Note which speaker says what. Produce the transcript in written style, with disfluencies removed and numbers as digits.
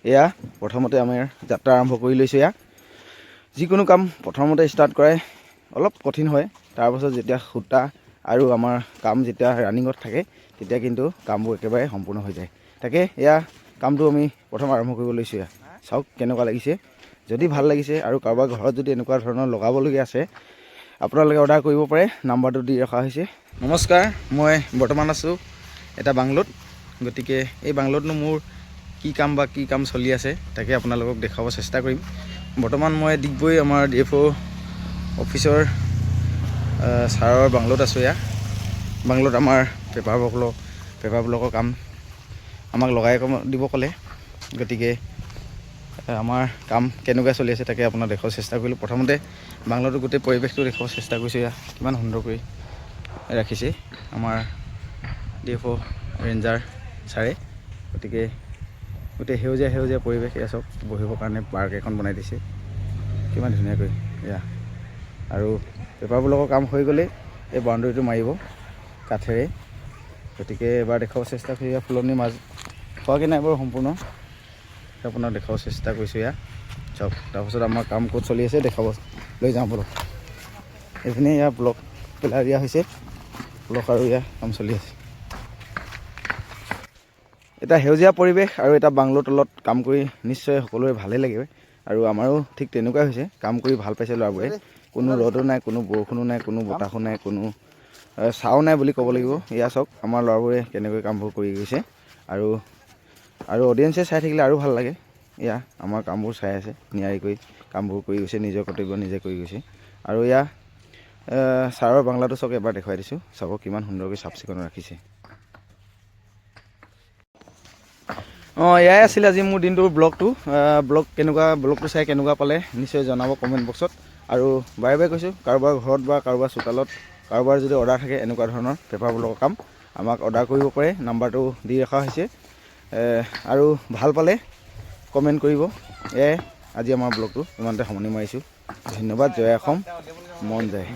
Speaker 1: এয়া প্ৰথমতে আমাৰ যাত্ৰা আৰম্ভ কৰি লৈছোঁ। এয়া যিকোনো কাম প্ৰথমতে ষ্টাৰ্ট কৰাই অলপ কঠিন হয়, তাৰপাছত যেতিয়া সূতা আৰু আমাৰ কাম যেতিয়া ৰানিঙত থাকে তেতিয়া কিন্তু কামবোৰ একেবাৰে সম্পূৰ্ণ হৈ যায়। তাকে এয়া কামটো আমি প্ৰথম আৰম্ভ কৰিব লৈছোঁ। এয়া চাওক কেনেকুৱা লাগিছে। যদি ভাল লাগিছে আৰু কাৰোবাৰ ঘৰত যদি এনেকুৱা ধৰণৰ লগাবলগীয়া আছে আপোনালোকে অৰ্ডাৰ কৰিব পাৰে, নাম্বাৰটো দি ৰখা হৈছে। নমস্কাৰ, মই বৰ্তমান আছোঁ এটা বাংলোত। গতিকে এই বাংলোতনো মোৰ কি কাম চলি আছে তাকে আপোনালোকক দেখাব চেষ্টা কৰিম। বৰ্তমান মই ডিগবৈ আমাৰ DFO অফিচৰ ছাৰৰ বাংলোত আছোঁ। এয়া বাংলোত আমাৰ পেপাৰ ব্লকৰ কাম আমাক লগাই দিব ক'লে। গতিকে আমাৰ কাম কেনেকুৱা চলি আছে তাকে আপোনাক দেখাব চেষ্টা কৰিলোঁ। প্ৰথমতে বাংলোটোৰ গোটেই পৰিৱেশটো দেখাব চেষ্টা কৰিছোঁ। এয়া কিমান সুন্দৰ কৰি ৰাখিছে আমাৰ DFO ৰেঞ্জাৰ ছাৰে। গতিকে গোটেই সেউজীয়া পৰিৱেশ। এয়া চব বহিবৰ কাৰণে পাৰ্ক এখন বনাই দিছে কিমান ধুনীয়াকৈ। এয়া আৰু পেপাৰ ব্লকৰ কাম হৈ গ'লে এই বাউণ্ডেৰীটো মাৰিব কাঠেৰে। গতিকে এবাৰ দেখাব চেষ্টা কৰি ফুলনি মাজ হোৱাকৈ নাই বাৰু সম্পূৰ্ণ, আপোনাক দেখাব চেষ্টা কৰিছোঁ। এয়া চাওক, তাৰপাছত আমাৰ কাম ক'ত চলি আছে দেখাব লৈ যাওঁ বলক। এইপিনে এয়া ব্লক পেলাই দিয়া হৈছে, ব্লক আৰু এয়া কাম চলি আছে। এটা সেউজীয়া পৰিৱেশ আৰু এটা বাংলোৰ তলত কাম কৰি নিশ্চয় সকলোৰে ভালেই লাগিব, আৰু আমাৰো ঠিক তেনেকুৱাই হৈছে। কাম কৰি ভাল পাইছে ল'ৰাবোৰে। কোনো ৰ'দো নাই, কোনো বৰষুণো নাই, কোনো বতাহো নাই, কোনো ছাও নাই বুলি ক'ব লাগিব। এয়া চাওক আমাৰ ল'ৰাবোৰে কেনেকৈ কামবোৰ কৰি গৈছে, আৰু অডিয়েঞ্চে চাই থাকিলে আৰু ভাল লাগে। এয়া আমাৰ কামবোৰ চাই আছে, নিয়াৰিকৈ কামবোৰ কৰি গৈছে, নিজৰ কৰ্তব্য নিজে কৰি গৈছে। আৰু এয়া ছাৰৰ বাংলাটো চাওক এবাৰ দেখুৱাই দিছোঁ, চাব কিমান সুন্দৰকৈ চাফ চিকুণ ৰাখিছে। এয়াই আছিল আজি মোৰ দিনটোৰ ব্লগটো ব্লগটো চাই কেনেকুৱা পালে নিশ্চয় জনাব কমেণ্ট বক্সত। আৰু বাৰে বাৰে কৈছোঁ, কাৰোবাৰ ঘৰত বা কাৰোবাৰ চোতালত কাৰোবাৰ যদি অৰ্ডাৰ থাকে এনেকুৱা ধৰণৰ পেপাৰ ব্লকৰ কাম, আমাক অৰ্ডাৰ কৰিব পাৰে, নাম্বাৰটো দি ৰখা হৈছে। আৰু ভাল পালে কমেণ্ট কৰিব। এয়াই আজি আমাৰ ব্লগটো ইমানতে সামৰণি মাৰিছোঁ। ধন্যবাদ। জয় অসম, মন যায়।